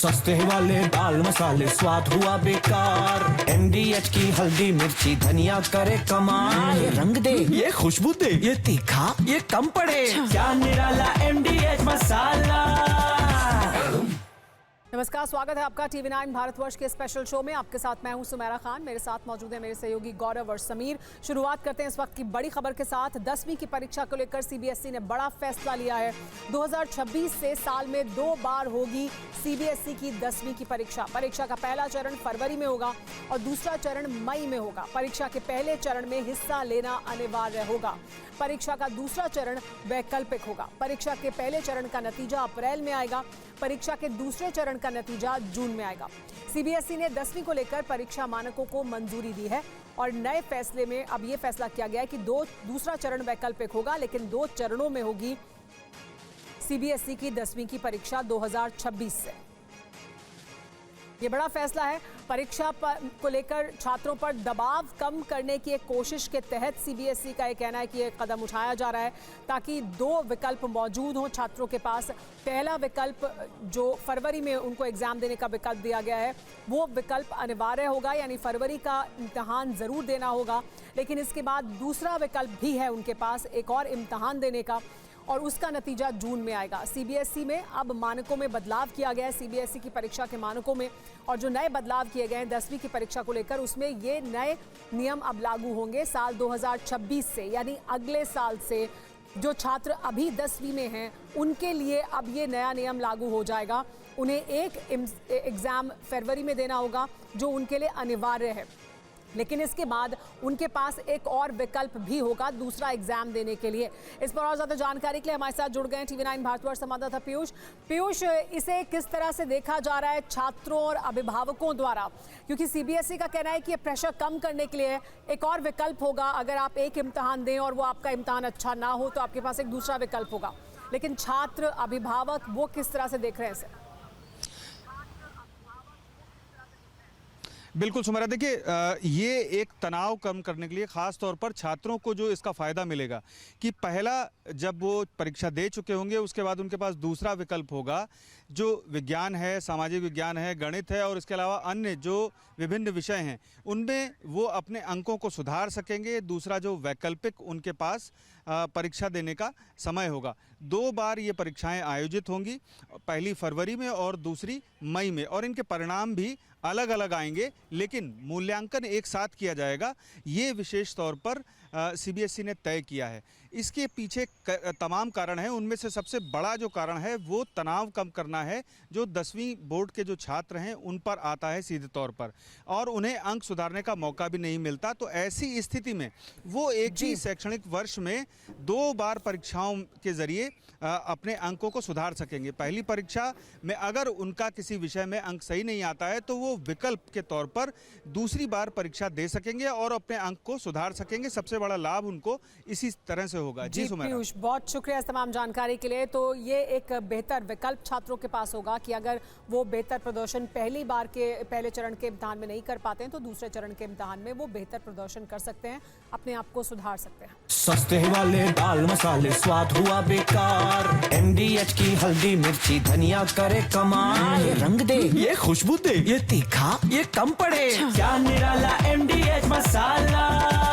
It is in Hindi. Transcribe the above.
सस्ते वाले दाल मसाले स्वाद हुआ बेकार। MDH की हल्दी मिर्ची धनिया करे कमाल। ये रंग दे, ये खुशबू दे, ये तीखा, ये कम पड़े। क्या निराला MDH मसाला। नमस्कार, स्वागत है आपका TV9 भारतवर्ष के स्पेशल शो में। आपके साथ मैं हूं सुमेरा खान, मेरे साथ मौजूद है मेरे सहयोगी गौरव और समीर। शुरुआत करते हैं इस वक्त की बड़ी खबर के साथ। 10वीं की परीक्षा को लेकर CBSE ने बड़ा फैसला लिया है। 2026 से साल में 2 बार होगी CBSE की 10वीं की परीक्षा। परीक्षा का पहला चरण फरवरी में होगा और दूसरा चरण मई में होगा। परीक्षा के पहले चरण में हिस्सा लेना अनिवार्य होगा। परीक्षा का दूसरा चरण वैकल्पिक होगा। परीक्षा के पहले चरण का नतीजा अप्रैल में आएगा। परीक्षा के दूसरे चरण का नतीजा जून में आएगा। CBSE ने 10वीं को लेकर परीक्षा मानकों को मंजूरी दी है और नए फैसले में अब यह फैसला किया गया है कि दूसरा चरण वैकल्पिक होगा, लेकिन 2 चरणों में होगी CBSE की 10वीं की परीक्षा 2026 से। ये बड़ा फैसला है। परीक्षा को लेकर छात्रों पर दबाव कम करने की एक कोशिश के तहत CBSE का ये कहना है कि ये कदम उठाया जा रहा है ताकि 2 विकल्प मौजूद हों छात्रों के पास। पहला विकल्प जो फरवरी में उनको एग्जाम देने का विकल्प दिया गया है, वो विकल्प अनिवार्य होगा, यानी फरवरी का इम्तहान ज़रूर देना होगा। लेकिन इसके बाद दूसरा विकल्प भी है उनके पास, एक और इम्तहान देने का, और उसका नतीजा जून में आएगा। CBSE में अब मानकों में बदलाव किया गया है। CBSE की परीक्षा के मानकों में और जो नए बदलाव किए गए हैं 10वीं की परीक्षा को लेकर, उसमें ये नए नियम अब लागू होंगे साल 2026 से, यानी अगले साल से। जो छात्र अभी 10वीं में हैं उनके लिए अब ये नया नियम लागू हो जाएगा। उन्हें एक एग्ज़ाम फरवरी में देना होगा जो उनके लिए अनिवार्य है, लेकिन इसके बाद उनके पास एक और विकल्प भी होगा दूसरा एग्जाम देने के लिए। इस पर और ज़्यादा जानकारी के लिए हमारे साथ जुड़ गए हैं TV9 भारतवर्ष संवाददाता पीयूष। इसे किस तरह से देखा जा रहा है छात्रों और अभिभावकों द्वारा, क्योंकि CBSE का कहना है कि ये प्रेशर कम करने के लिए एक और विकल्प होगा। अगर आप एक इम्तहान दें और वो आपका इम्तहान अच्छा ना हो तो आपके पास एक दूसरा विकल्प होगा, लेकिन छात्र अभिभावक वो किस तरह से देख रहे हैं इसे? बिल्कुल सुमेरा, देखिए ये एक तनाव कम करने के लिए ख़ास तौर पर छात्रों को जो इसका फ़ायदा मिलेगा कि पहला जब वो परीक्षा दे चुके होंगे उसके बाद उनके पास दूसरा विकल्प होगा जो विज्ञान है, सामाजिक विज्ञान है, गणित है और इसके अलावा अन्य जो विभिन्न विषय हैं उनमें वो अपने अंकों को सुधार सकेंगे। दूसरा जो वैकल्पिक उनके पास परीक्षा देने का समय होगा। 2 बार ये परीक्षाएं आयोजित होंगी, पहली फरवरी में और दूसरी मई में, और इनके परिणाम भी अलग अलग आएंगे, लेकिन मूल्यांकन एक साथ किया जाएगा। ये विशेष तौर पर CBSE ने तय किया है। इसके पीछे तमाम कारण हैं, उनमें से सबसे बड़ा जो कारण है वो तनाव कम करना है जो 10वीं बोर्ड के जो छात्र हैं उन पर आता है सीधे तौर पर, और उन्हें अंक सुधारने का मौका भी नहीं मिलता। तो ऐसी स्थिति में वो एक ही शैक्षणिक वर्ष में 2 बार परीक्षाओं के जरिए अपने अंकों को सुधार सकेंगे। पहली परीक्षा में अगर उनका किसी विषय में अंक सही नहीं आता है तो वो विकल्प के तौर पर दूसरी बार परीक्षा दे सकेंगे और अपने अंक को सुधार सकेंगे। सबसे बड़ा लाभ उनको इसी तरह से होगा। जी पीयूष, बहुत शुक्रिया इस तमाम जानकारी के लिए। तो ये एक बेहतर विकल्प छात्रों के पास होगा कि अगर वो बेहतर प्रदर्शन पहली बार के पहले चरण के इम्तिहान में नहीं कर पाते हैं तो दूसरे चरण के इम्तिहान में वो बेहतर प्रदर्शन कर सकते हैं, अपने आप को सुधार सकते हैं। सस्ते वाले दाल मसाले स्वाद हुआ बेकार। MDH की हल्दी मिर्ची धनिया करे कमाल। ये रंग दे, ये खुशबू दे, ये तीखा, ये कम पड़े। क्या निराला MDH मसाला।